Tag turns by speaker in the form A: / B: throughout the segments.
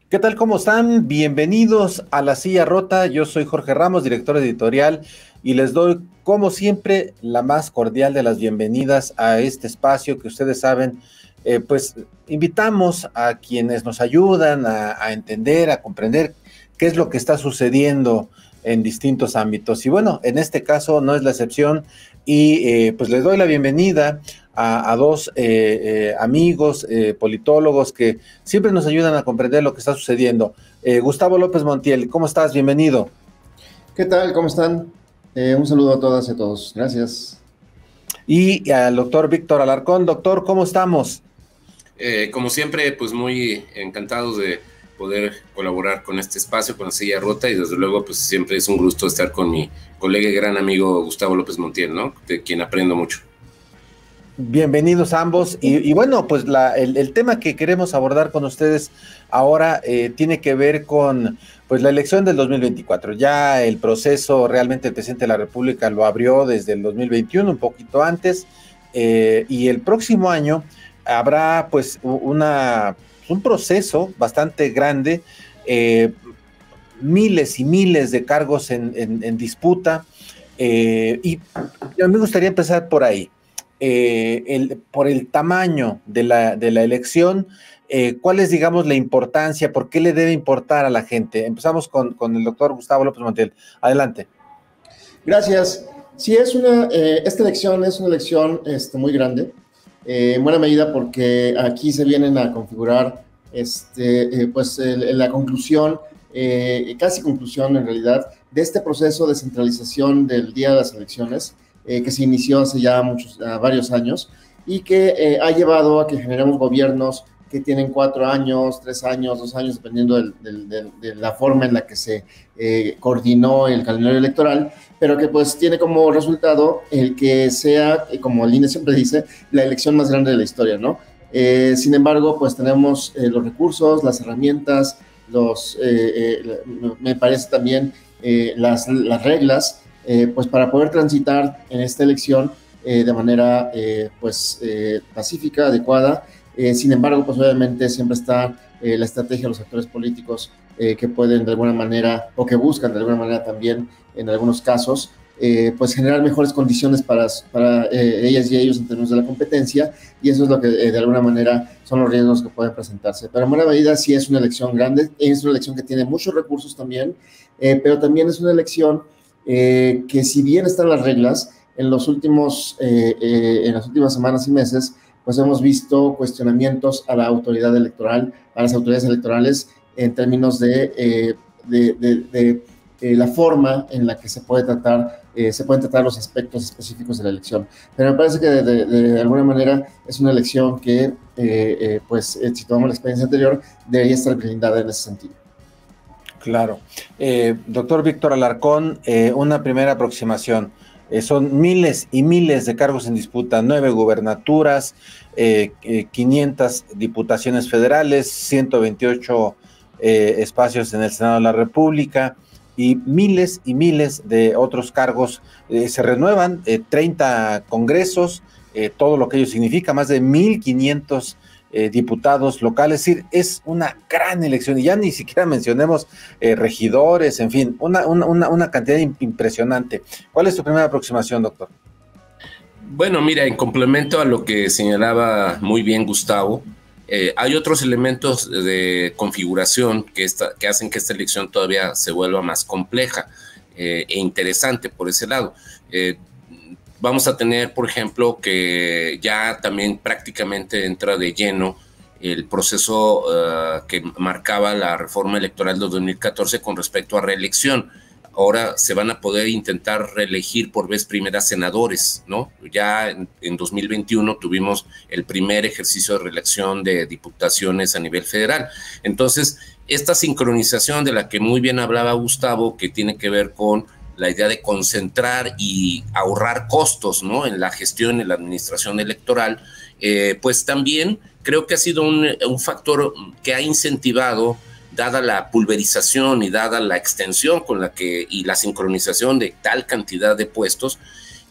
A: ¿Qué tal? ¿Cómo están? Bienvenidos a La Silla Rota. Yo soy Jorge Ramos, director editorial, y les doy, como siempre, la más cordial de las bienvenidas a este espacio que ustedes saben, pues invitamos a quienes nos ayudan a entender, a comprender qué es lo que está sucediendo en distintos ámbitos. Y bueno, en este caso no es la excepción, y pues les doy la bienvenida a dos amigos politólogos que siempre nos ayudan a comprender lo que está sucediendo. Gustavo López Montiel, ¿cómo estás? Bienvenido.
B: ¿Qué tal? ¿Cómo están? Un saludo a todas y a todos. Gracias.
A: Y al doctor Víctor Alarcón. Doctor, ¿cómo estamos?
C: Como siempre, pues muy encantados de poder colaborar con este espacio, con La Silla Rota, y desde luego, pues siempre es un gusto estar con mi colega y gran amigo Gustavo López Montiel, ¿no? De quien aprendo mucho.
A: Bienvenidos ambos. Y bueno, pues el tema que queremos abordar con ustedes ahora tiene que ver con pues la elección del 2024. Ya el proceso realmente el presidente de la República lo abrió desde el 2021, un poquito antes, y el próximo año habrá pues un proceso bastante grande, miles y miles de cargos en disputa, y me gustaría empezar por ahí. Por el tamaño de la elección, ¿cuál es, digamos, la importancia? ¿Por qué le debe importar a la gente? Empezamos con el doctor Gustavo López Montiel. Adelante.
B: Gracias. Sí, esta elección es una elección muy grande, en buena medida porque aquí se vienen a configurar la conclusión, casi conclusión en realidad, de este proceso de centralización del día de las elecciones, que se inició hace ya varios años y que ha llevado a que generemos gobiernos que tienen 4 años, 3 años, 2 años, dependiendo de la forma en la que se coordinó el calendario electoral, pero que pues tiene como resultado el que sea, como el INE siempre dice, la elección más grande de la historia, ¿no? Sin embargo, pues tenemos los recursos, las herramientas, me parece también las reglas, pues para poder transitar en esta elección de manera pacífica, adecuada. Sin embargo, pues obviamente siempre está la estrategia de los actores políticos que pueden de alguna manera, o que buscan de alguna manera también, en algunos casos, pues generar mejores condiciones para ellas y ellos en términos de la competencia, y eso es lo que de alguna manera son los riesgos que pueden presentarse. Pero en buena medida sí es una elección grande, es una elección que tiene muchos recursos también, pero también es una elección que, si bien están las reglas, en las últimas semanas y meses, pues hemos visto cuestionamientos a la autoridad electoral, a las autoridades electorales, en términos de la forma en la que se pueden tratar los aspectos específicos de la elección. Pero me parece que de alguna manera es una elección que, si tomamos la experiencia anterior, debería estar blindada en ese sentido.
A: Claro. Doctor Víctor Alarcón, una primera aproximación. Son miles y miles de cargos en disputa, 9 gubernaturas, 500 diputaciones federales, 128 espacios en el Senado de la República y miles de otros cargos. Se renuevan 30 congresos, todo lo que ello significa, más de 1,500 diputados locales. Es decir, es una gran elección, y ya ni siquiera mencionemos regidores, en fin, una cantidad impresionante. ¿Cuál es tu primera aproximación, doctor?
C: Bueno, mira, en complemento a lo que señalaba muy bien Gustavo, hay otros elementos de configuración que hacen que esta elección todavía se vuelva más compleja e interesante por ese lado. Vamos a tener, por ejemplo, que ya también prácticamente entra de lleno el proceso que marcaba la reforma electoral de 2014 con respecto a reelección. Ahora se van a poder intentar reelegir por vez primera senadores, ¿no? Ya en 2021 tuvimos el primer ejercicio de reelección de diputaciones a nivel federal. Entonces, esta sincronización de la que muy bien hablaba Gustavo, que tiene que ver con la idea de concentrar y ahorrar costos, ¿no?, en la gestión, en la administración electoral, pues también creo que ha sido un factor que ha incentivado, dada la pulverización y dada la extensión y la sincronización de tal cantidad de puestos,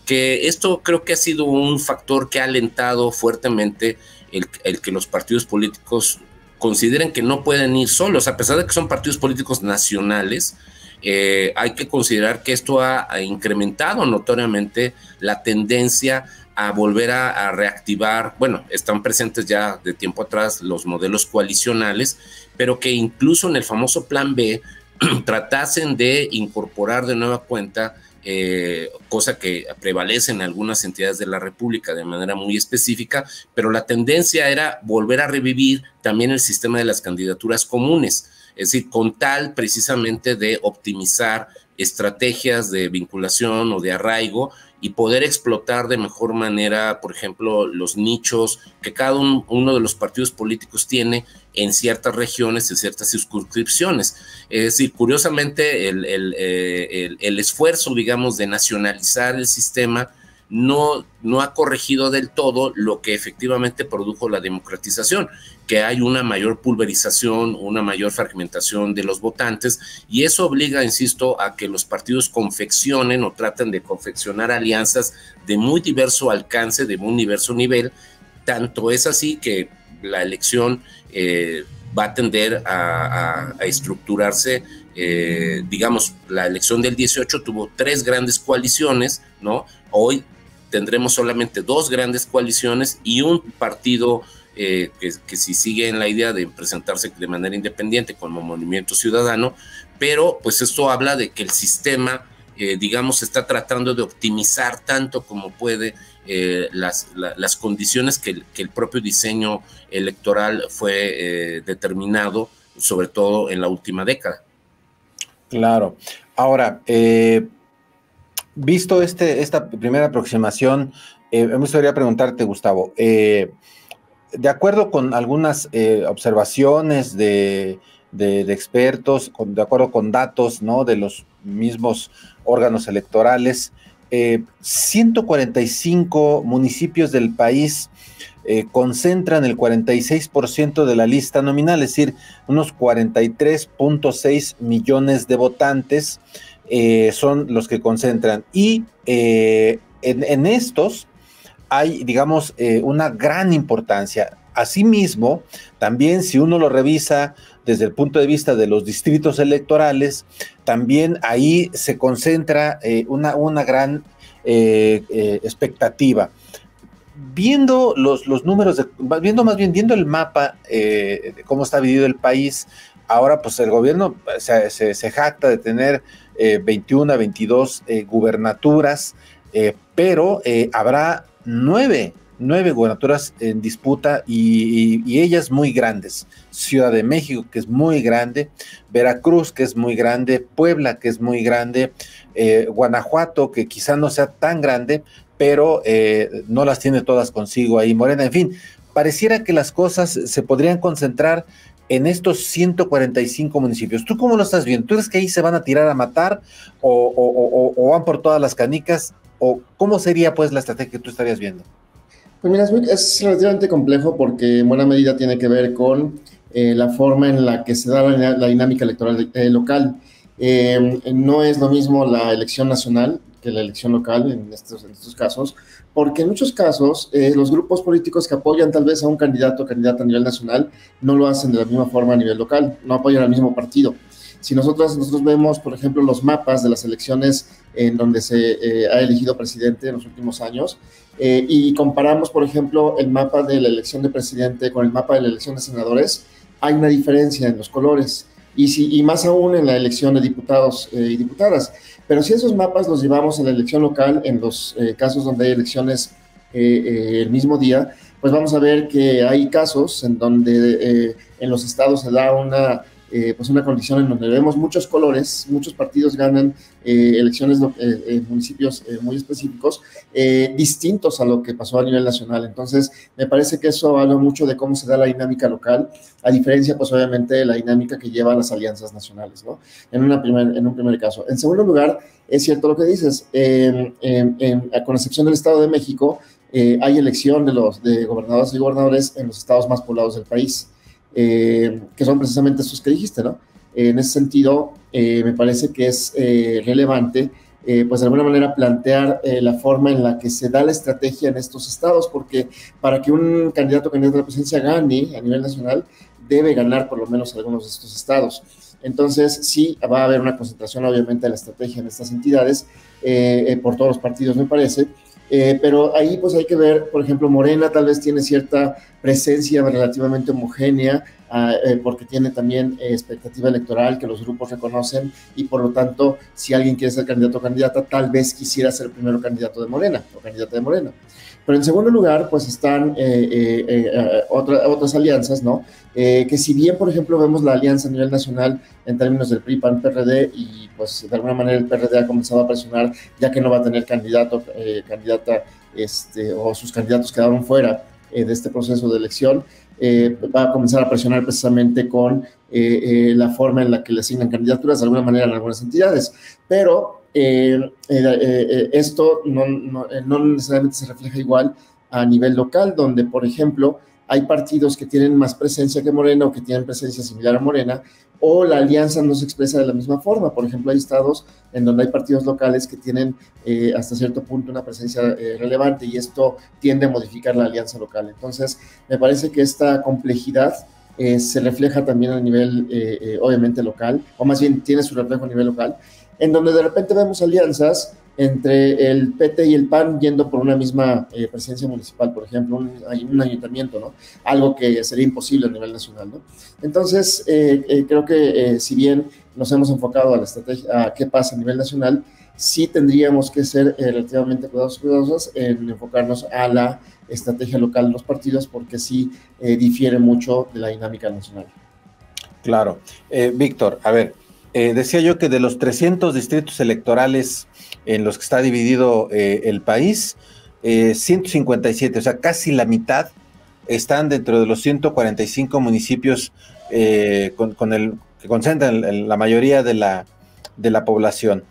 C: que esto creo que ha sido un factor que ha alentado fuertemente el que los partidos políticos consideren que no pueden ir solos, a pesar de que son partidos políticos nacionales. Hay que considerar que esto ha incrementado notoriamente la tendencia a volver a reactivar, bueno, están presentes ya de tiempo atrás los modelos coalicionales, pero que incluso en el famoso Plan B tratasen de incorporar de nueva cuenta, cosa que prevalece en algunas entidades de la República de manera muy específica, pero la tendencia era volver a revivir también el sistema de las candidaturas comunes, es decir, con tal precisamente de optimizar estrategias de vinculación o de arraigo y poder explotar de mejor manera, por ejemplo, los nichos que cada uno de los partidos políticos tiene en ciertas regiones, en ciertas circunscripciones. Es decir, curiosamente, el esfuerzo, digamos, de nacionalizar el sistema no ha corregido del todo lo que efectivamente produjo la democratización, que hay una mayor pulverización, una mayor fragmentación de los votantes, y eso obliga, insisto, a que los partidos confeccionen o traten de confeccionar alianzas de muy diverso alcance, de muy diverso nivel. Tanto es así que la elección va a tender a estructurarse. Digamos, la elección del 18 tuvo 3 grandes coaliciones, ¿no? Hoy tendremos solamente 2 grandes coaliciones y un partido que si sigue en la idea de presentarse de manera independiente como Movimiento Ciudadano, pero pues esto habla de que el sistema, digamos, está tratando de optimizar tanto como puede las condiciones que el propio diseño electoral fue determinado, sobre todo en la última década.
A: Claro. Ahora, visto esta primera aproximación, me gustaría preguntarte, Gustavo, de acuerdo con algunas observaciones de expertos, de acuerdo con datos, ¿no?, de los mismos órganos electorales, 145 municipios del país concentran el 46% de la lista nominal, es decir, unos 43.6 millones de votantes son los que concentran. Y en estos hay, digamos, una gran importancia. Asimismo, también si uno lo revisa desde el punto de vista de los distritos electorales, también ahí se concentra una gran expectativa. Viendo los números, viendo el mapa de cómo está dividido el país, ahora pues el gobierno se jacta de tener 21 a 22 gubernaturas, pero habrá 9 gubernaturas en disputa y ellas muy grandes. Ciudad de México, que es muy grande, Veracruz, que es muy grande, Puebla, que es muy grande, Guanajuato, que quizá no sea tan grande, pero no las tiene todas consigo ahí Morena. En fin, pareciera que las cosas se podrían concentrar en estos 145 municipios. ¿Tú cómo lo estás viendo? ¿Tú crees que ahí se van a tirar a matar o van por todas las canicas? ¿O cómo sería pues la estrategia que tú estarías viendo?
B: Pues mira, es relativamente complejo porque en buena medida tiene que ver con la forma en la que se da la dinámica electoral local. No es lo mismo la elección nacional que la elección local en estos casos, porque en muchos casos los grupos políticos que apoyan tal vez a un candidato o candidata a nivel nacional no lo hacen de la misma forma a nivel local, no apoyan al mismo partido. Si nosotros vemos, por ejemplo, los mapas de las elecciones en donde se ha elegido presidente en los últimos años y comparamos, por ejemplo, el mapa de la elección de presidente con el mapa de la elección de senadores, hay una diferencia en los colores y más aún en la elección de diputados y diputadas. Pero si esos mapas los llevamos a la elección local, en los casos donde hay elecciones el mismo día, pues vamos a ver que hay casos en donde en los estados se da pues una condición en donde vemos muchos colores, muchos partidos ganan elecciones en municipios muy específicos, distintos a lo que pasó a nivel nacional. Entonces, me parece que eso habla mucho de cómo se da la dinámica local, a diferencia, pues obviamente, de la dinámica que llevan las alianzas nacionales, ¿no? En un primer caso. En segundo lugar, es cierto lo que dices, con excepción del Estado de México, hay elección de gobernadores y gobernadores en los estados más poblados del país. Que son precisamente estos que dijiste, ¿no? En ese sentido, me parece que es relevante, pues de alguna manera plantear la forma en la que se da la estrategia en estos estados, porque para que un candidato o candidata a la presidencia gane a nivel nacional, debe ganar por lo menos algunos de estos estados. Entonces, sí, va a haber una concentración, obviamente, de la estrategia en estas entidades, por todos los partidos, me parece, pero ahí pues hay que ver, por ejemplo, Morena tal vez tiene cierta presencia relativamente homogénea, porque tiene también expectativa electoral que los grupos reconocen, y por lo tanto, si alguien quiere ser candidato o candidata, tal vez quisiera ser primero candidato de Morena o candidata de Morena. Pero en segundo lugar, pues están otras alianzas, ¿no? Que si bien, por ejemplo, vemos la alianza a nivel nacional en términos del PRI, PAN, PRD, y pues de alguna manera el PRD ha comenzado a presionar, ya que no va a tener candidato, candidata, o sus candidatos quedaron fuera de este proceso de elección, va a comenzar a presionar precisamente con la forma en la que le asignan candidaturas, de alguna manera en algunas entidades. Pero esto no necesariamente se refleja igual a nivel local, donde, por ejemplo, hay partidos que tienen más presencia que Morena o que tienen presencia similar a Morena, o la alianza no se expresa de la misma forma. Por ejemplo, hay estados en donde hay partidos locales que tienen hasta cierto punto una presencia relevante, y esto tiende a modificar la alianza local. Entonces, me parece que esta complejidad se refleja también a nivel, obviamente, local, o más bien tiene su reflejo a nivel local, en donde de repente vemos alianzas entre el PT y el PAN yendo por una misma presidencia municipal, por ejemplo, un ayuntamiento, ¿no? Algo que sería imposible a nivel nacional, ¿no? Entonces, creo que si bien nos hemos enfocado a la estrategia, a qué pasa a nivel nacional, sí tendríamos que ser relativamente cuidadosos en enfocarnos a la estrategia local de los partidos, porque sí difiere mucho de la dinámica nacional.
A: Claro. Víctor, a ver, decía yo que de los 300 distritos electorales en los que está dividido el país, 157, o sea, casi la mitad, están dentro de los 145 municipios que concentran la mayoría de la población.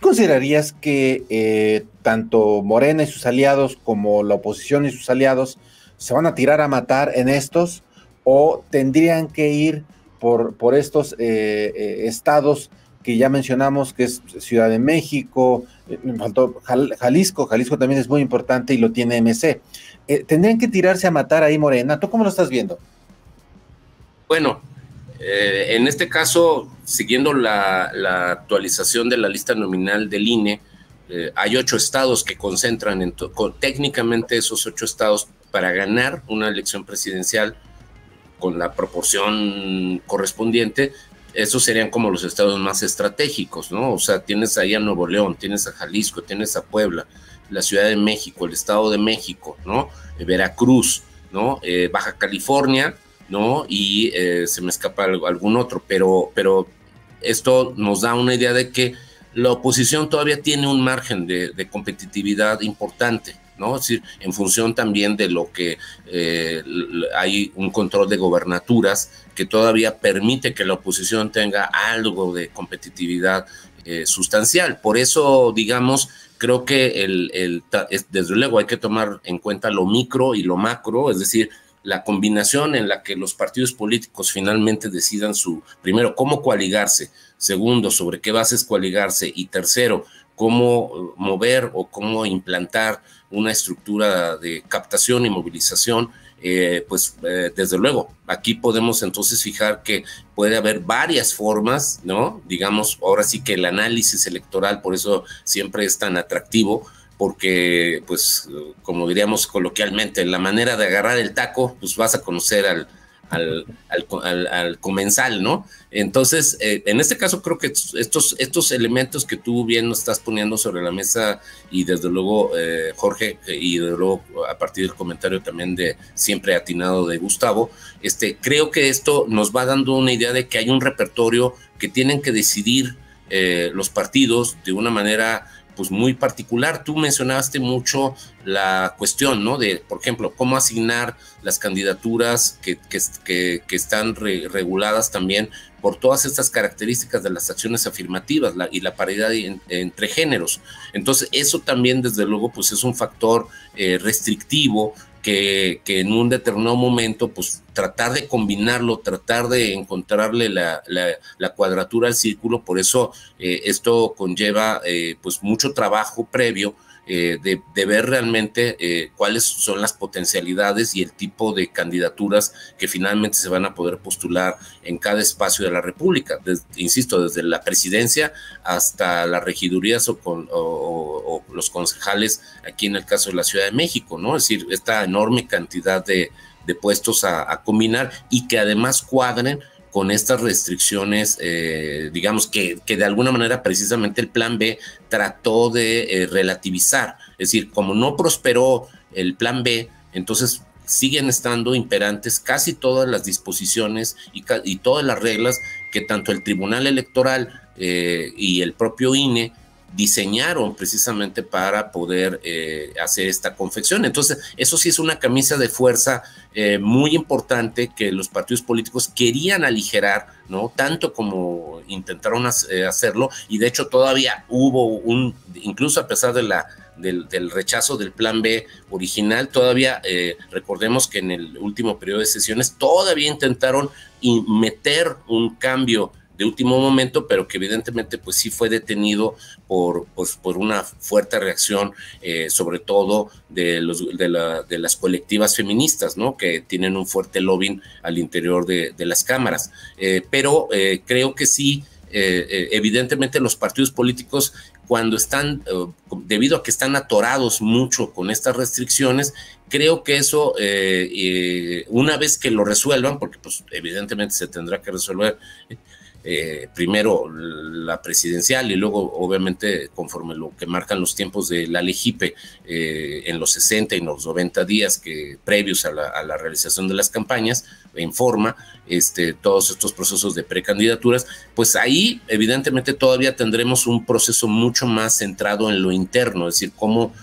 A: ¿Considerarías que tanto Morena y sus aliados como la oposición y sus aliados se van a tirar a matar en estos, o tendrían que ir por estos estados que ya mencionamos, que es Ciudad de México, me faltó Jalisco también es muy importante y lo tiene MC? ¿Tendrían que tirarse a matar ahí Morena? ¿Tú cómo lo estás viendo?
C: Bueno, en este caso, siguiendo la actualización de la lista nominal del INE, hay 8 estados que concentran técnicamente esos 8 estados para ganar una elección presidencial con la proporción correspondiente. Esos serían como los estados más estratégicos, ¿no? O sea, tienes ahí a Nuevo León, tienes a Jalisco, tienes a Puebla, la Ciudad de México, el Estado de México, ¿no? Veracruz, ¿no? Baja California, ¿no? Y se me escapa algún otro, pero esto nos da una idea de que la oposición todavía tiene un margen de competitividad importante, ¿no? Es decir, en función también de lo que hay un control de gobernaturas que todavía permite que la oposición tenga algo de competitividad sustancial. Por eso, digamos, creo que desde luego hay que tomar en cuenta lo micro y lo macro, es decir, la combinación en la que los partidos políticos finalmente decidan primero, cómo coaligarse, segundo, sobre qué bases coaligarse, y tercero, cómo mover o cómo implantar una estructura de captación y movilización. Desde luego, aquí podemos entonces fijar que puede haber varias formas, ¿no? Digamos, ahora sí que el análisis electoral, por eso siempre es tan atractivo, porque, pues, como diríamos coloquialmente, la manera de agarrar el taco, pues vas a conocer al comensal, ¿no? Entonces, en este caso creo que estos elementos que tú bien nos estás poniendo sobre la mesa, y desde luego, Jorge, y desde luego a partir del comentario también de siempre atinado de Gustavo, creo que esto nos va dando una idea de que hay un repertorio que tienen que decidir los partidos de una manera pues muy particular. Tú mencionaste mucho la cuestión, ¿no? De, por ejemplo, cómo asignar las candidaturas que están reguladas también por todas estas características de las acciones afirmativas y la paridad entre géneros. Entonces, eso también, desde luego, pues es un factor restrictivo que en un determinado momento, pues tratar de combinarlo, tratar de encontrarle la cuadratura al círculo. Por eso esto conlleva pues mucho trabajo previo de ver realmente cuáles son las potencialidades y el tipo de candidaturas que finalmente se van a poder postular en cada espacio de la República. Insisto, desde la presidencia hasta las regidurías o los concejales aquí en el caso de la Ciudad de México, ¿no? Es decir, esta enorme cantidad de puestos a combinar y que además cuadren con estas restricciones, digamos que de alguna manera precisamente el Plan B trató de relativizar. Es decir, como no prosperó el Plan B, entonces siguen estando imperantes casi todas las disposiciones y todas las reglas que tanto el Tribunal Electoral y el propio INE diseñaron precisamente para poder hacer esta confección. Entonces, eso sí es una camisa de fuerza muy importante que los partidos políticos querían aligerar, ¿no? Tanto como intentaron hacerlo, y de hecho todavía hubo incluso a pesar del rechazo del Plan B original, todavía recordemos que en el último periodo de sesiones todavía intentaron meter un cambio de último momento, pero que evidentemente pues sí fue detenido por una fuerte reacción, sobre todo de las colectivas feministas, ¿no? Que tienen un fuerte lobbying al interior de las cámaras. Pero creo que sí, evidentemente los partidos políticos, cuando están, debido a que están atorados mucho con estas restricciones, creo que eso, una vez que lo resuelvan, porque pues evidentemente se tendrá que resolver primero la presidencial y luego obviamente conforme lo que marcan los tiempos de la LEGIPE en los 60 y los 90 días previos a la realización de las campañas en forma, todos estos procesos de precandidaturas, pues ahí evidentemente todavía tendremos un proceso mucho más centrado en lo interno, es decir, cómo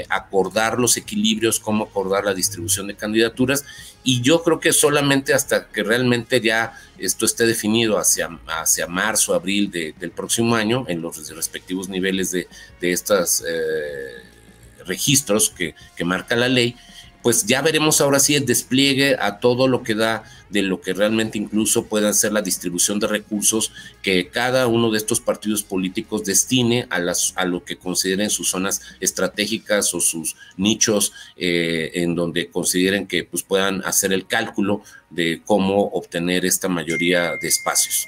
C: acordar los equilibrios, cómo acordar la distribución de candidaturas, y yo creo que solamente hasta que realmente ya esto esté definido hacia marzo, abril del próximo año, en los respectivos niveles de estos registros que marca la ley, pues ya veremos ahora sí el despliegue a todo lo que da de lo que realmente incluso pueda ser la distribución de recursos que cada uno de estos partidos políticos destine a lo que consideren sus zonas estratégicas o sus nichos en donde consideren que pues, puedan hacer el cálculo de cómo obtener esta mayoría de espacios.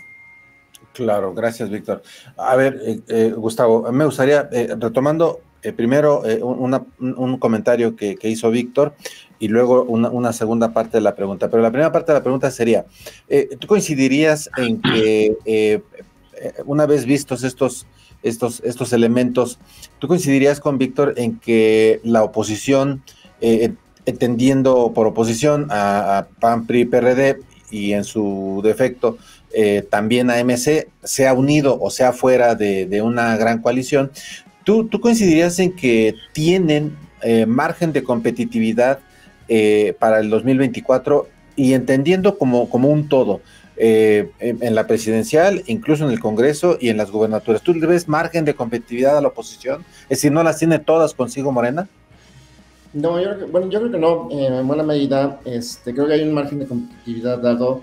A: Claro, gracias, Víctor. A ver, Gustavo, me gustaría, retomando primero un comentario que hizo Víctor y luego una segunda parte de la pregunta. Pero la primera parte de la pregunta sería, ¿tú coincidirías en que una vez vistos estos elementos, tú coincidirías con Víctor en que la oposición, entendiendo por oposición a PAN, PRI, PRD y en su defecto también a MC, sea unido o sea fuera de una gran coalición, ¿tú coincidirías en que tienen margen de competitividad para el 2024 y entendiendo como un todo, en la presidencial, incluso en el Congreso y en las gubernaturas? ¿Tú le ves margen de competitividad a la oposición? Es decir, ¿no las tiene todas consigo Morena?
B: No, yo creo que no, en buena medida. Creo que hay un margen de competitividad dado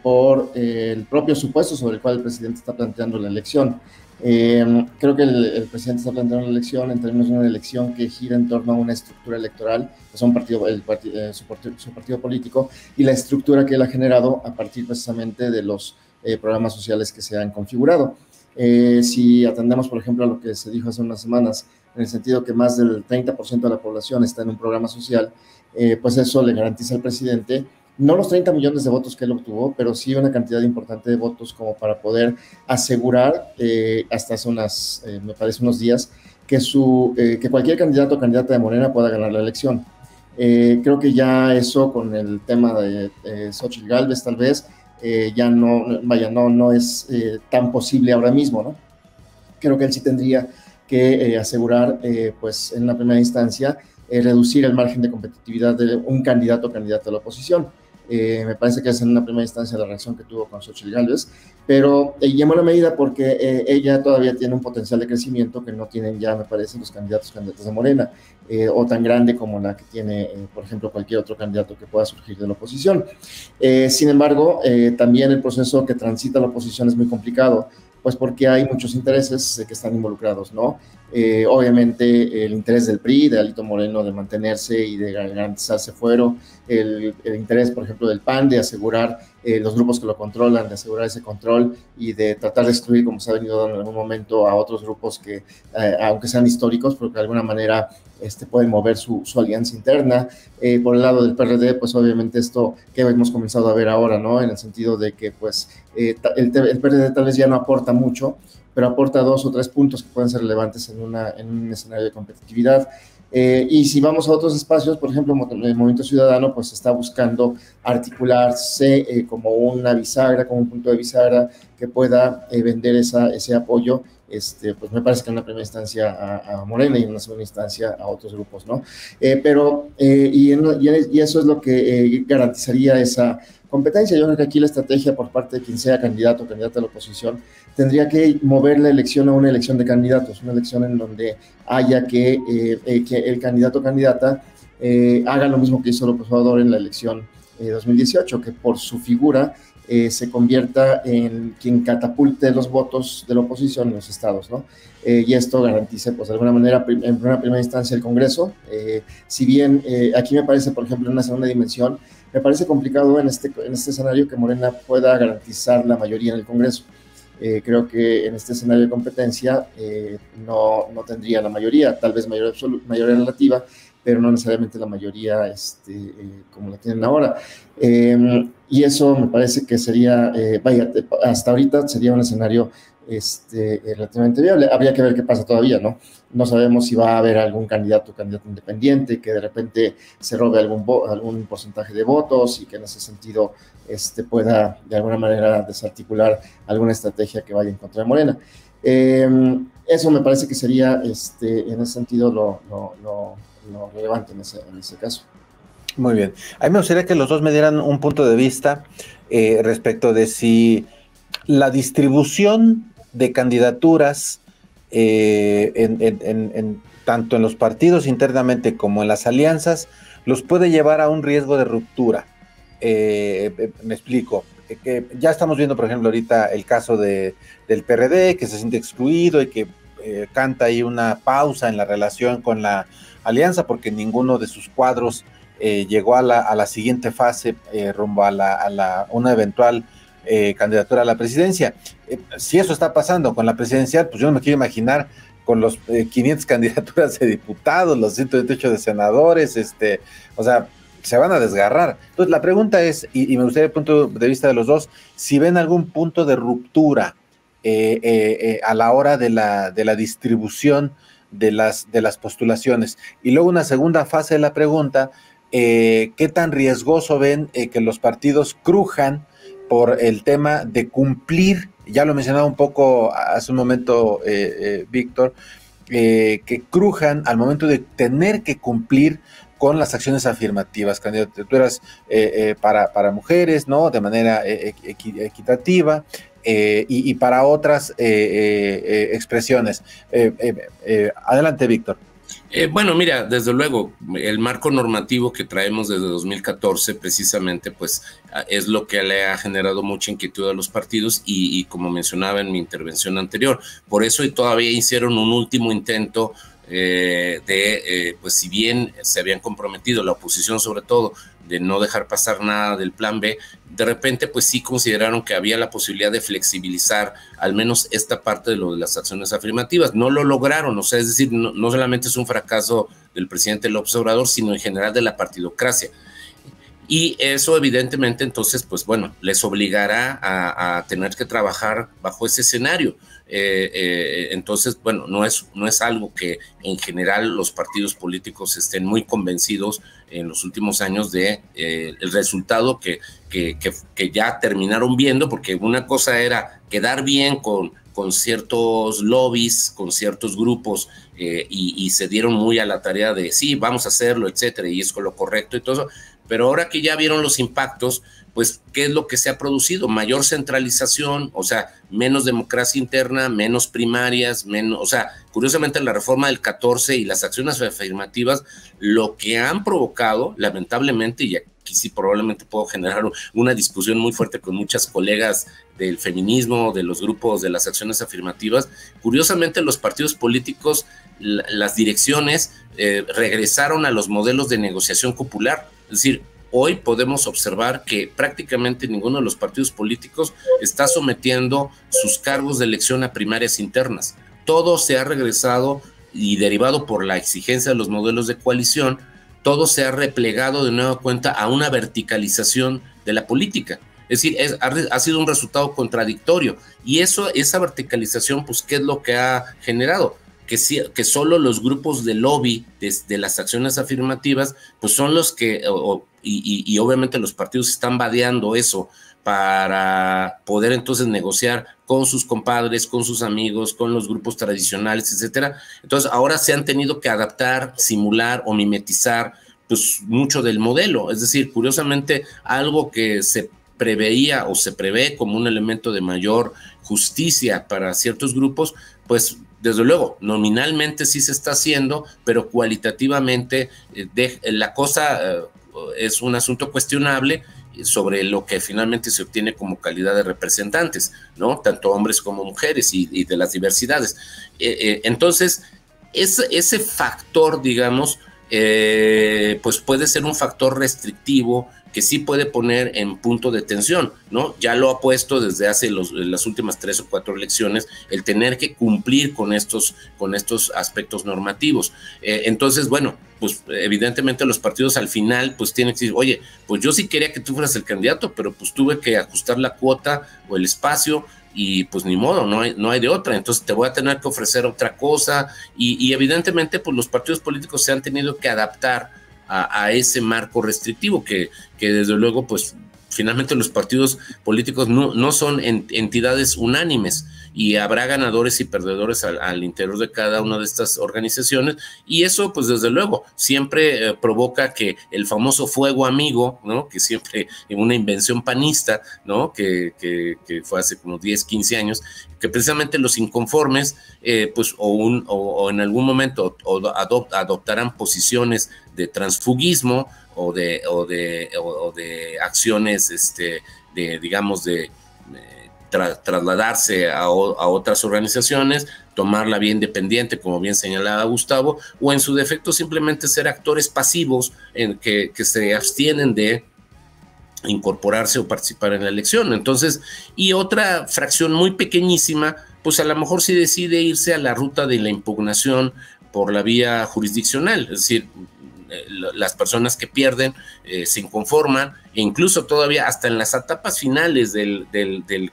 B: por el propio supuesto sobre el cual el presidente está planteando la elección. Creo que el presidente está planteando la elección en términos de una elección que gira en torno a una estructura electoral, que es su partido político, y la estructura que él ha generado a partir precisamente de los programas sociales que se han configurado. Si atendemos, por ejemplo, a lo que se dijo hace unas semanas, en el sentido que más del 30% de la población está en un programa social, pues eso le garantiza al presidente no los 30 millones de votos que él obtuvo, pero sí una cantidad importante de votos como para poder asegurar hasta hace me parece unos días, que cualquier candidato o candidata de Morena pueda ganar la elección. Creo que ya eso con el tema de Xóchitl Gálvez tal vez ya no es tan posible ahora mismo, ¿no? Creo que él sí tendría que asegurar, pues en una primera instancia, reducir el margen de competitividad de un candidato o candidata de la oposición. Me parece que es en una primera instancia la reacción que tuvo con Xóchitl Gálvez, pero en buena medida porque ella todavía tiene un potencial de crecimiento que no tienen ya, me parece, los candidatas de Morena, o tan grande como la que tiene, por ejemplo, cualquier otro candidato que pueda surgir de la oposición. Sin embargo, también el proceso que transita la oposición es muy complicado, pues porque hay muchos intereses que están involucrados, ¿no? Obviamente el interés del PRI, de Alito Moreno, de mantenerse y de garantizarse fuero, el interés, por ejemplo, del PAN de asegurar los grupos que lo controlan, de asegurar ese control y de tratar de excluir, como se ha venido dando en algún momento, a otros grupos que, aunque sean históricos, porque de alguna manera pueden mover su alianza interna. Por el lado del PRD, pues obviamente esto que hemos comenzado a ver ahora, ¿no? En el sentido de que pues el PRD tal vez ya no aporta mucho, pero aporta 2 o 3 puntos que pueden ser relevantes en un escenario de competitividad. Y si vamos a otros espacios, por ejemplo, el Movimiento Ciudadano pues está buscando articularse como una bisagra, como un punto de bisagra que pueda vender ese apoyo, pues me parece que en una primera instancia a Morena y en una segunda instancia a otros grupos, ¿no? Y eso es lo que garantizaría esa competencia. Yo creo que aquí la estrategia por parte de quien sea candidato o candidata a la oposición tendría que mover la elección a una elección de candidatos, una elección en donde haya que el candidato o candidata haga lo mismo que hizo López Obrador en la elección 2018, que por su figura se convierta en quien catapulte los votos de la oposición en los estados, ¿no? Y esto garantice, pues de alguna manera, en una primera instancia el Congreso. Si bien aquí me parece, por ejemplo, en una segunda dimensión, me parece complicado en este escenario que Morena pueda garantizar la mayoría en el Congreso. Creo que en este escenario de competencia no tendría la mayoría, tal vez mayoría relativa, pero no necesariamente la mayoría como la tienen ahora. Y eso me parece que sería, hasta ahorita sería un escenario relativamente viable. Habría que ver qué pasa todavía, ¿no? No sabemos si va a haber algún candidato independiente que de repente se robe algún porcentaje de votos y que en ese sentido pueda de alguna manera desarticular alguna estrategia que vaya en contra de Morena. Eso me parece que sería en ese sentido lo relevante en ese caso.
A: Muy bien. A mí me gustaría que los dos me dieran un punto de vista respecto de si la distribución de candidaturas tanto en los partidos internamente como en las alianzas los puede llevar a un riesgo de ruptura. Me explico. Que ya estamos viendo, por ejemplo, ahorita el caso del PRD, que se siente excluido y que canta ahí una pausa en la relación con la alianza porque ninguno de sus cuadros llegó a la siguiente fase rumbo a una eventual candidatura a la presidencia. Si eso está pasando con la presidencial, pues yo no me quiero imaginar con los 500 candidaturas de diputados, los 128 de senadores, o sea, se van a desgarrar. Entonces la pregunta es, y me gustaría el punto de vista de los dos, si ven algún punto de ruptura a la hora de la distribución de las postulaciones. Y luego una segunda fase de la pregunta, ¿qué tan riesgoso ven que los partidos crujan por el tema de cumplir? Ya lo mencionaba un poco hace un momento Víctor, que crujan al momento de tener que cumplir con las acciones afirmativas, candidaturas para mujeres, ¿no? De manera equitativa, y para otras expresiones. Adelante, Víctor.
C: Bueno, mira, desde luego, el marco normativo que traemos desde 2014 precisamente pues es lo que le ha generado mucha inquietud a los partidos y como mencionaba en mi intervención anterior, por eso todavía hicieron un último intento pues si bien se habían comprometido, la oposición sobre todo, de no dejar pasar nada del plan B, de repente pues sí consideraron que había la posibilidad de flexibilizar al menos esta parte de lo de las acciones afirmativas. No lo lograron, o sea, es decir, no solamente es un fracaso del presidente López Obrador, sino en general de la partidocracia. Y eso evidentemente entonces, pues bueno, les obligará a tener que trabajar bajo ese escenario. Entonces, bueno, no es algo que en general los partidos políticos estén muy convencidos en los últimos años de el resultado que ya terminaron viendo, porque una cosa era quedar bien con ciertos lobbies, con ciertos grupos, y se dieron muy a la tarea de sí, vamos a hacerlo, etcétera, y es con lo correcto y todo eso. Pero ahora que ya vieron los impactos, pues, ¿qué es lo que se ha producido? Mayor centralización, o sea, menos democracia interna, menos primarias, o sea, curiosamente la reforma del 14 y las acciones afirmativas, lo que han provocado, lamentablemente, y aquí sí probablemente puedo generar una discusión muy fuerte con muchas colegas del feminismo, de los grupos de las acciones afirmativas. Curiosamente, los partidos políticos, las direcciones regresaron a los modelos de negociación popular. Es decir, hoy podemos observar que prácticamente ninguno de los partidos políticos está sometiendo sus cargos de elección a primarias internas. Todo se ha regresado, y derivado por la exigencia de los modelos de coalición, todo se ha replegado de nueva cuenta a una verticalización de la política. Es decir, ha sido un resultado contradictorio. Y esa verticalización, pues, ¿qué es lo que ha generado? Que solo los grupos de lobby de las acciones afirmativas, pues son los que, y obviamente los partidos están vadeando eso para poder entonces negociar con sus compadres, con sus amigos, con los grupos tradicionales, etcétera. Entonces ahora se han tenido que adaptar, simular o mimetizar pues mucho del modelo. Es decir, curiosamente, algo que se preveía o se prevé como un elemento de mayor justicia para ciertos grupos, pues desde luego, nominalmente sí se está haciendo, pero cualitativamente la cosa es un asunto cuestionable sobre lo que finalmente se obtiene como calidad de representantes, ¿no? Tanto hombres como mujeres y de las diversidades. Entonces, ese factor, digamos, pues puede ser un factor restrictivo que sí puede poner en punto de tensión, ¿no? Ya lo ha puesto desde hace las últimas 3 o 4 elecciones, el tener que cumplir con estos aspectos normativos. Entonces, bueno, pues evidentemente los partidos al final pues tienen que decir, oye, pues yo sí quería que tú fueras el candidato, pero pues tuve que ajustar la cuota o el espacio y pues ni modo, no hay de otra, entonces te voy a tener que ofrecer otra cosa y evidentemente pues los partidos políticos se han tenido que adaptar a ese marco restrictivo que desde luego pues finalmente los partidos políticos no son entidades unánimes y habrá ganadores y perdedores al interior de cada una de estas organizaciones y eso pues desde luego siempre provoca que el famoso fuego amigo, ¿no? Que siempre en una invención panista, ¿no? Que fue hace como 10, 15 años, que precisamente los inconformes pues o en algún momento adoptarán posiciones de transfugismo o de acciones digamos de trasladarse a otras organizaciones, tomar la vía independiente, como bien señalaba Gustavo, o en su defecto simplemente ser actores pasivos en que se abstienen de incorporarse o participar en la elección. Entonces, y otra fracción muy pequeñísima, pues a lo mejor sí decide irse a la ruta de la impugnación por la vía jurisdiccional, es decir, las personas que pierden se inconforman e incluso todavía hasta en las etapas finales del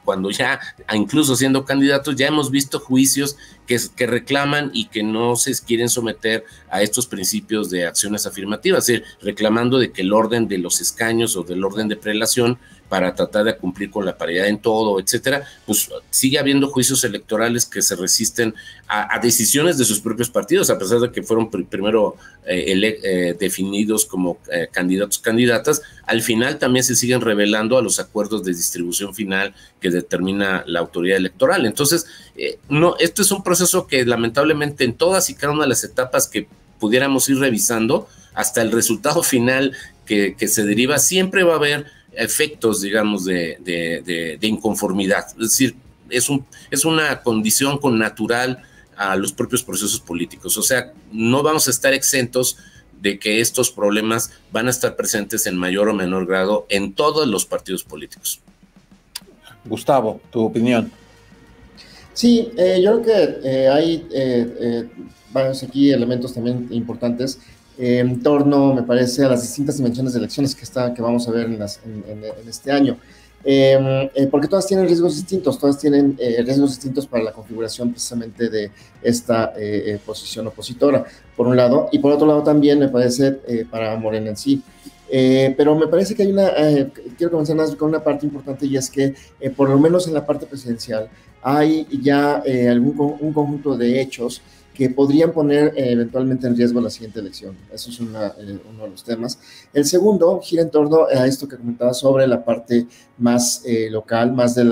C: cuando ya, incluso siendo candidatos, ya hemos visto juicios que reclaman y que no se quieren someter a estos principios de acciones afirmativas, es decir, reclamando de que el orden de los escaños o del orden de prelación para tratar de cumplir con la paridad en todo, etcétera, pues sigue habiendo juicios electorales que se resisten a decisiones de sus propios partidos, a pesar de que fueron primero definidos como candidatas, al final también se siguen revelando a los acuerdos de distribución final que determina la autoridad electoral. Entonces, esto es un proceso que lamentablemente en todas y cada una de las etapas que pudiéramos ir revisando, hasta el resultado final que se deriva, siempre va a haber efectos, digamos, de inconformidad. Es decir, es una condición connatural a los propios procesos políticos. O sea, no vamos a estar exentos de que estos problemas van a estar presentes en mayor o menor grado en todos los partidos políticos.
A: Gustavo, tu opinión.
B: Sí, yo creo que hay varios aquí elementos también importantes en torno, me parece, a las distintas dimensiones de elecciones que vamos a ver en este año. Porque todas tienen riesgos distintos, para la configuración precisamente de esta posición opositora, por un lado, y por otro lado también me parece para Morena en sí. Pero me parece que hay quiero comenzar con una parte importante, y es que por lo menos en la parte presidencial hay ya un conjunto de hechos que podrían poner eventualmente en riesgo la siguiente elección. Eso es uno de los temas. El segundo gira en torno a esto que comentaba sobre la parte más local, más de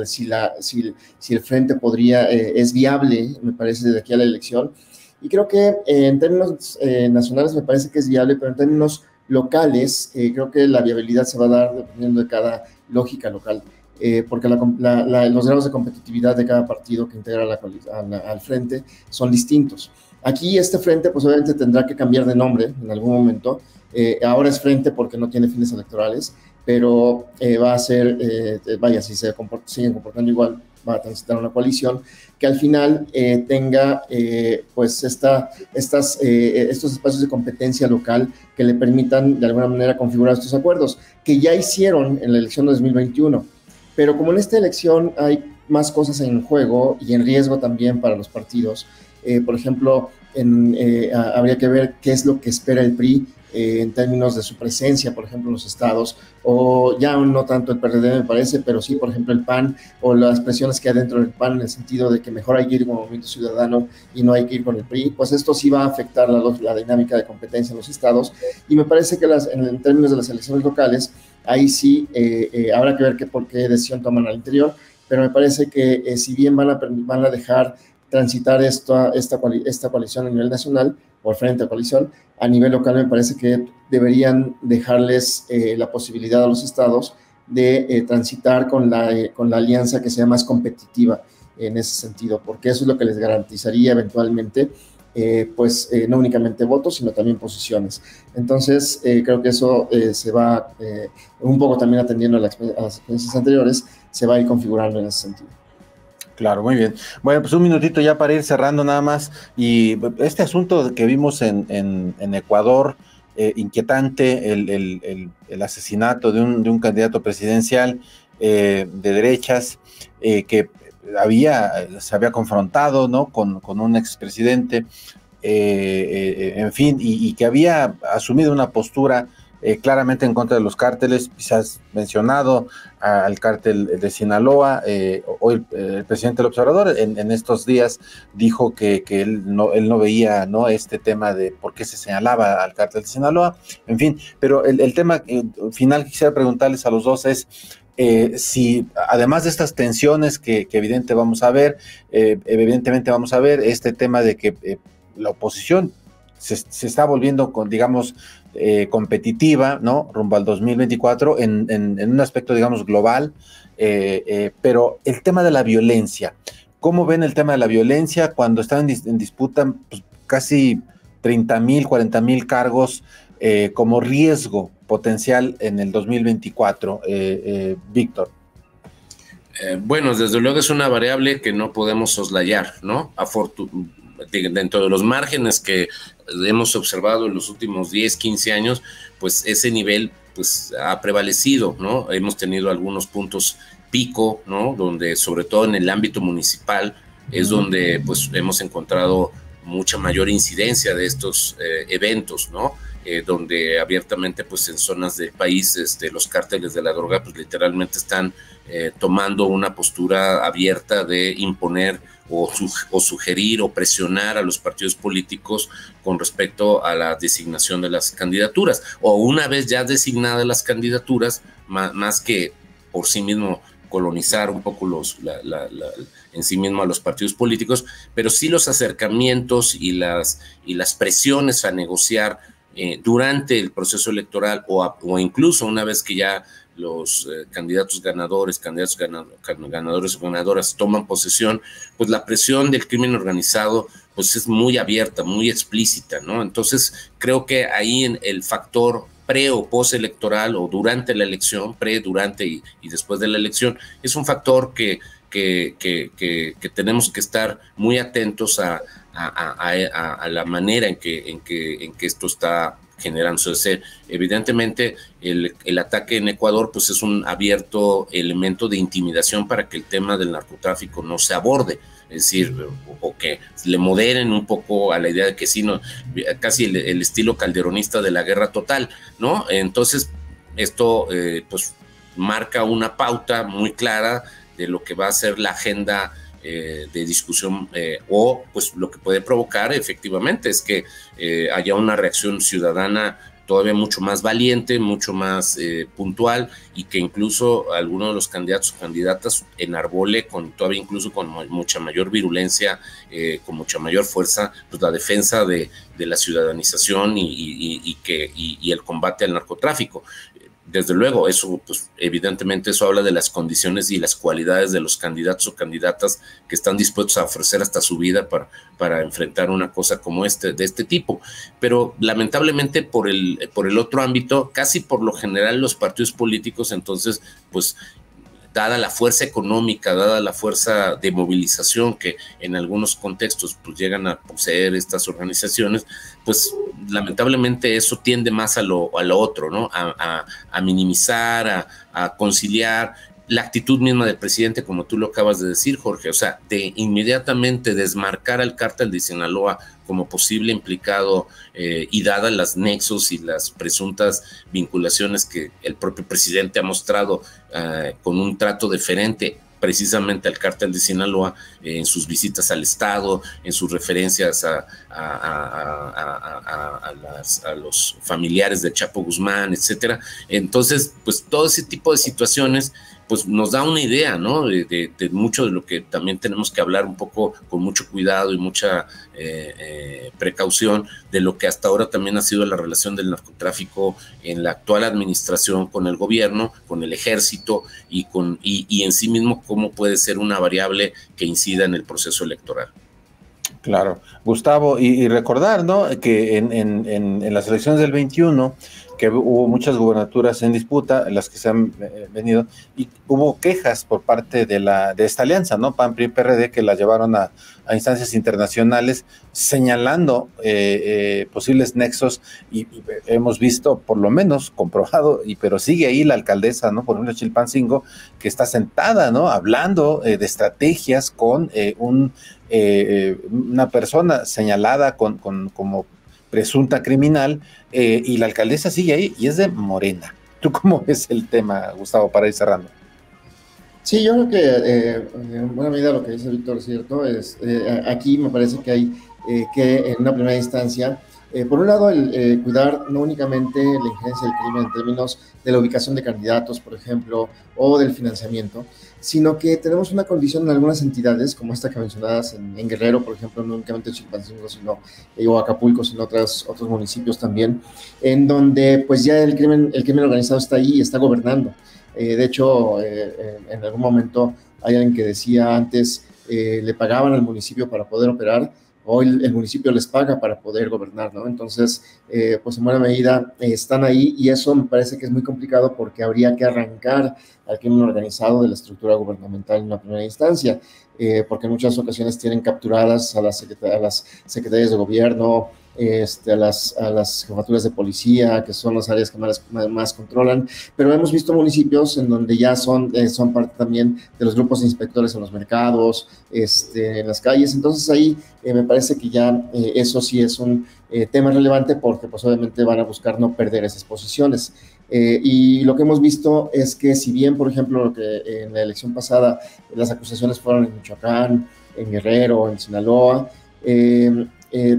B: si el frente es viable, me parece, de aquí a la elección. Y creo que en términos nacionales me parece que es viable, pero en términos locales, creo que la viabilidad se va a dar dependiendo de cada lógica local, porque los grados de competitividad de cada partido que integra al frente son distintos. Aquí este frente pues obviamente tendrá que cambiar de nombre en algún momento. Ahora es frente porque no tiene fines electorales, pero va a ser, vaya, si siguen comportando igual, va a transitar una coalición que al final tenga pues estos espacios de competencia local que le permitan de alguna manera configurar estos acuerdos, que ya hicieron en la elección de 2021. Pero como en esta elección hay más cosas en juego y en riesgo también para los partidos, por ejemplo, habría que ver qué es lo que espera el PRI en términos de su presencia, por ejemplo, en los estados, o ya no tanto el PRD me parece, pero sí, por ejemplo, el PAN, o las presiones que hay dentro del PAN en el sentido de que mejor hay que ir con el Movimiento Ciudadano y no hay que ir con el PRI, pues esto sí va a afectar la dinámica de competencia en los estados, y me parece que en términos de las elecciones locales, ahí sí habrá que ver por qué decisión toman al interior, pero me parece que si bien van a dejar transitar esta coalición a nivel nacional, por frente a coalición, a nivel local me parece que deberían dejarles la posibilidad a los estados de transitar con la alianza que sea más competitiva en ese sentido, porque eso es lo que les garantizaría eventualmente no únicamente votos, sino también posiciones. Entonces, creo que eso se va, un poco también atendiendo a las experiencias anteriores, se va a ir configurando en ese sentido.
A: Claro, muy bien. Bueno, pues un minutito ya para ir cerrando nada más. Y este asunto que vimos en Ecuador, inquietante, el asesinato de un candidato presidencial de derechas que se había confrontado, ¿no?, con un expresidente, en fin, y que había asumido una postura claramente en contra de los cárteles. Quizás mencionado al cártel de Sinaloa. Hoy el presidente López Obrador en estos días dijo que él no veía, ¿no?, este tema de por qué se señalaba al cártel de Sinaloa, en fin, pero el tema final que quisiera preguntarles a los dos es si además de estas tensiones que evidentemente vamos a ver, este tema de que la oposición se está volviendo digamos, competitiva, ¿no?, rumbo al 2024 en un aspecto, digamos, global, pero el tema de la violencia, ¿cómo ven el tema de la violencia cuando están en disputa pues, casi 30,000, 40,000 cargos como riesgo potencial en el 2024, Víctor?
C: Bueno, desde luego es una variable que no podemos soslayar, ¿no? Dentro de los márgenes que hemos observado en los últimos 10, 15 años, pues ese nivel pues ha prevalecido, ¿no? Hemos tenido algunos puntos pico, ¿no?, donde sobre todo en el ámbito municipal es donde pues hemos encontrado mucha mayor incidencia de estos eventos, ¿no? Donde abiertamente pues en zonas del país los cárteles de la droga pues literalmente están tomando una postura abierta de imponer o sugerir o presionar a los partidos políticos con respecto a la designación de las candidaturas, o una vez ya designadas las candidaturas, más que por sí mismo colonizar un poco en sí mismo a los partidos políticos, pero sí los acercamientos y las presiones a negociar durante el proceso electoral o incluso una vez que ya los candidatos ganadores o ganadoras toman posesión, pues la presión del crimen organizado pues es muy abierta, muy explícita, ¿no? Entonces creo que ahí en el factor pre o post electoral o durante la elección, pre, durante y después de la elección, es un factor que tenemos que estar muy atentos a la manera en que esto está generándose. Evidentemente el ataque en Ecuador pues es un abierto elemento de intimidación para que el tema del narcotráfico no se aborde, es decir, o que le moderen un poco a la idea de que sí, no, casi el estilo calderonista de la guerra total, ¿no? Entonces esto pues marca una pauta muy clara de lo que va a ser la agenda de discusión o pues lo que puede provocar efectivamente es que haya una reacción ciudadana todavía mucho más valiente, mucho más puntual, y que incluso algunos de los candidatos o candidatas enarbole todavía incluso con mucha mayor virulencia, con mucha mayor fuerza, pues la defensa de la ciudadanización y el combate al narcotráfico. Desde luego, eso, pues, evidentemente eso habla de las condiciones y las cualidades de los candidatos o candidatas que están dispuestos a ofrecer hasta su vida para enfrentar una cosa como de este tipo. Pero lamentablemente por el otro ámbito, casi por lo general los partidos políticos, entonces, pues, dada la fuerza económica, dada la fuerza de movilización que en algunos contextos pues llegan a poseer estas organizaciones, pues lamentablemente eso tiende más a lo otro, ¿no? A minimizar, a conciliar. La actitud misma del presidente, como tú lo acabas de decir, Jorge, o sea, de inmediatamente desmarcar al cártel de Sinaloa como posible implicado, y dadas las nexos y las presuntas vinculaciones que el propio presidente ha mostrado con un trato deferente precisamente al cártel de Sinaloa, en sus visitas al Estado, en sus referencias a los familiares de Chapo Guzmán, etcétera. Entonces, pues todo ese tipo de situaciones pues nos da una idea, ¿no? De mucho de lo que también tenemos que hablar un poco con mucho cuidado y mucha precaución de lo que hasta ahora también ha sido la relación del narcotráfico en la actual administración con el gobierno, con el ejército y en sí mismo cómo puede ser una variable que incida en el proceso electoral.
A: Claro, Gustavo, y recordar, ¿no?, que en las elecciones del 21, que hubo muchas gubernaturas en disputa, las que se han venido, y hubo quejas por parte de esta alianza, ¿no?, PAN, PRI, PRD, que la llevaron a instancias internacionales señalando posibles nexos, y hemos visto, por lo menos comprobado, pero sigue ahí la alcaldesa, ¿no?, por ejemplo, Chilpancingo, que está sentada, ¿no?, hablando de estrategias con una persona señalada como presunta criminal, y la alcaldesa sigue ahí y es de Morena. ¿Tú cómo ves el tema, Gustavo, para ir cerrando?
B: Sí, yo creo que en buena medida lo que dice Víctor es cierto. Aquí me parece que hay que en una primera instancia, por un lado, el cuidar no únicamente la injerencia del crimen en términos de la ubicación de candidatos, por ejemplo, o del financiamiento, sino que tenemos una condición en algunas entidades, como esta que mencionabas en Guerrero, por ejemplo, no únicamente Chilpancingo, o Acapulco, sino otros municipios también, en donde pues ya el crimen organizado está ahí y está gobernando. De hecho, en algún momento hay alguien que decía antes, le pagaban al municipio para poder operar, hoy el municipio les paga para poder gobernar, ¿no? Entonces, pues en buena medida están ahí, y eso me parece que es muy complicado porque habría que arrancar al crimen organizado de la estructura gubernamental en una primera instancia, porque en muchas ocasiones tienen capturadas a las secretarías de gobierno, a las jefaturas de policía, que son las áreas que más controlan, pero hemos visto municipios en donde ya son parte también de los grupos de inspectores en los mercados, en las calles. Entonces ahí me parece que ya eso sí es un tema relevante, porque pues obviamente van a buscar no perder esas posiciones. Y lo que hemos visto es que, si bien, por ejemplo, lo que en la elección pasada las acusaciones fueron en Michoacán, en Guerrero, en Sinaloa,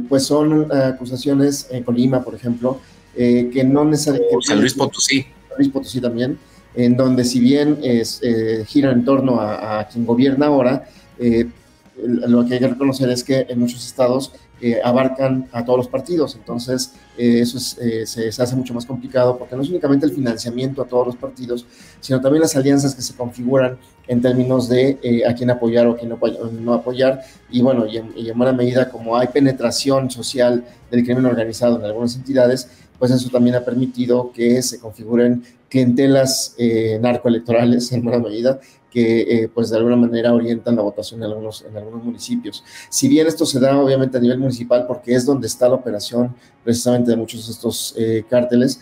B: pues son acusaciones en Colima, por ejemplo, que no necesariamente...
C: San Luis Potosí.
B: San Luis Potosí también, en donde si bien giran en torno a quien gobierna ahora, lo que hay que reconocer es que en muchos estados abarcan a todos los partidos. Entonces eso se hace mucho más complicado, porque no es únicamente el financiamiento a todos los partidos, sino también las alianzas que se configuran en términos de a quién apoyar o a quién no apoyar. Y bueno, y en buena medida, como hay penetración social del crimen organizado en algunas entidades, pues eso también ha permitido que se configuren clientelas narcoelectorales en buena medida, que pues de alguna manera orientan la votación en algunos municipios. Si bien esto se da obviamente a nivel municipal, porque es donde está la operación precisamente de muchos de estos cárteles,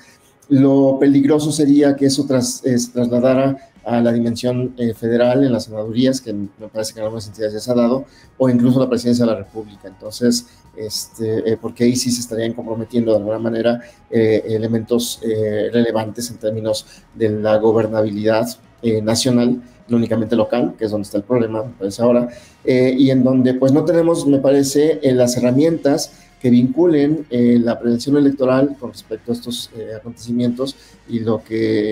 B: lo peligroso sería que eso se trasladara a la dimensión federal en las senadurías, que me parece que en algunas entidades ya se ha dado, o incluso la presidencia de la República. Entonces, porque ahí sí se estarían comprometiendo de alguna manera elementos relevantes en términos de la gobernabilidad nacional, no únicamente local, que es donde está el problema, pues ahora, y en donde pues no tenemos, me parece, las herramientas que vinculen la prevención electoral con respecto a estos acontecimientos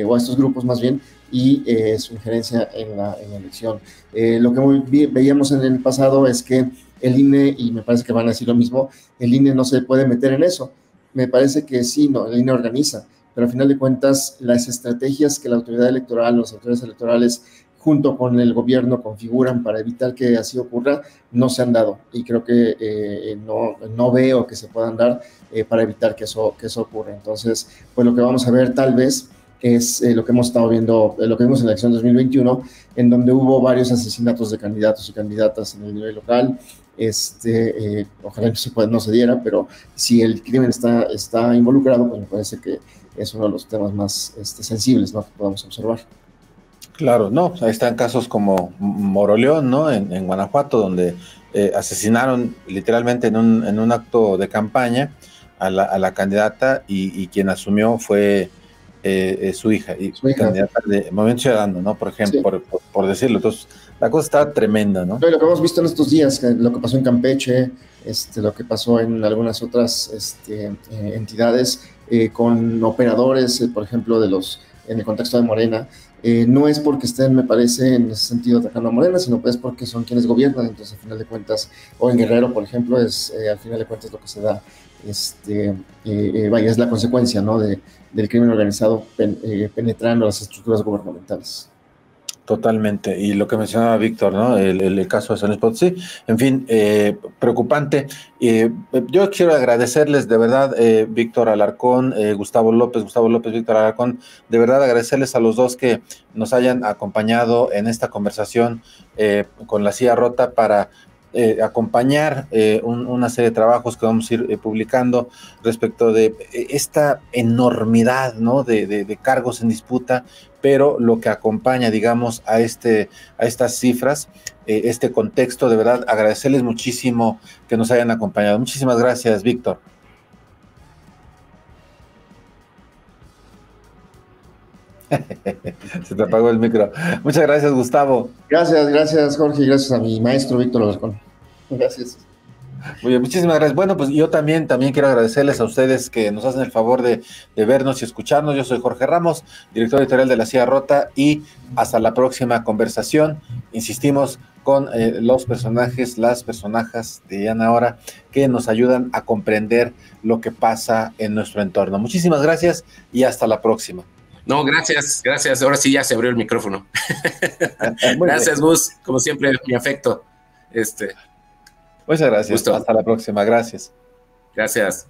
B: o a estos grupos más bien, y su injerencia en la elección. Lo que veíamos en el pasado es que el INE, y me parece que van a decir lo mismo, el INE no se puede meter en eso. Me parece que sí, no, el INE organiza, pero al final de cuentas las estrategias que la autoridad electoral, las autoridades electorales junto con el gobierno configuran para evitar que así ocurra, no se han dado, y creo que no veo que se puedan dar para evitar que eso ocurra. Entonces, pues lo que vamos a ver tal vez es lo que hemos estado viendo, lo que vimos en la elección 2021, en donde hubo varios asesinatos de candidatos y candidatas en el nivel local. Ojalá no se diera, pero si el crimen está involucrado, pues me parece que es uno de los temas más sensibles, ¿no?, que podamos observar.
A: Claro, no, ahí están casos como Moroleón, ¿no? En Guanajuato, donde asesinaron literalmente en un acto de campaña a la candidata, y quien asumió fue su hija, y candidata de Movimiento Ciudadano, ¿no? Por ejemplo, sí, por decirlo. Entonces, la cosa está tremenda, ¿no?
B: Lo que hemos visto en estos días, lo que pasó en Campeche, lo que pasó en algunas otras entidades con operadores, por ejemplo, en el contexto de Morena, no es porque estén, me parece, en ese sentido atacando a Morena, sino pues porque son quienes gobiernan. Entonces, al final de cuentas, o en Guerrero, por ejemplo, al final de cuentas lo que se da, es la consecuencia, ¿no?, del crimen organizado penetrando las estructuras gubernamentales.
A: Totalmente, y lo que mencionaba Víctor, ¿no? El caso de San Luis Potosí, en fin, preocupante. Yo quiero agradecerles de verdad, Víctor Alarcón, Gustavo López, Víctor Alarcón, de verdad agradecerles a los dos que nos hayan acompañado en esta conversación con La Silla Rota para acompañar una serie de trabajos que vamos a ir publicando respecto de esta enormidad, ¿no?, de cargos en disputa, pero lo que acompaña, digamos, a estas cifras, este contexto. De verdad, agradecerles muchísimo que nos hayan acompañado. Muchísimas gracias, Víctor. Se te apagó el micro. Muchas gracias, Gustavo.
B: Gracias, Jorge, y gracias a mi maestro Víctor Alarcón. Gracias.
A: Muy bien, muchísimas gracias. Bueno, pues yo también quiero agradecerles a ustedes que nos hacen el favor de vernos y escucharnos. Yo soy Jorge Ramos, director editorial de La Silla Rota, y hasta la próxima conversación. Insistimos con los personajes, las personajes de Diana ahora, que nos ayudan a comprender lo que pasa en nuestro entorno. Muchísimas gracias y hasta la próxima.
C: No, gracias. Ahora sí ya se abrió el micrófono. Gracias, Gus. Como siempre, mi afecto.
A: Muchas gracias.
C: Gusto.
A: Hasta la próxima. Gracias.
C: Gracias.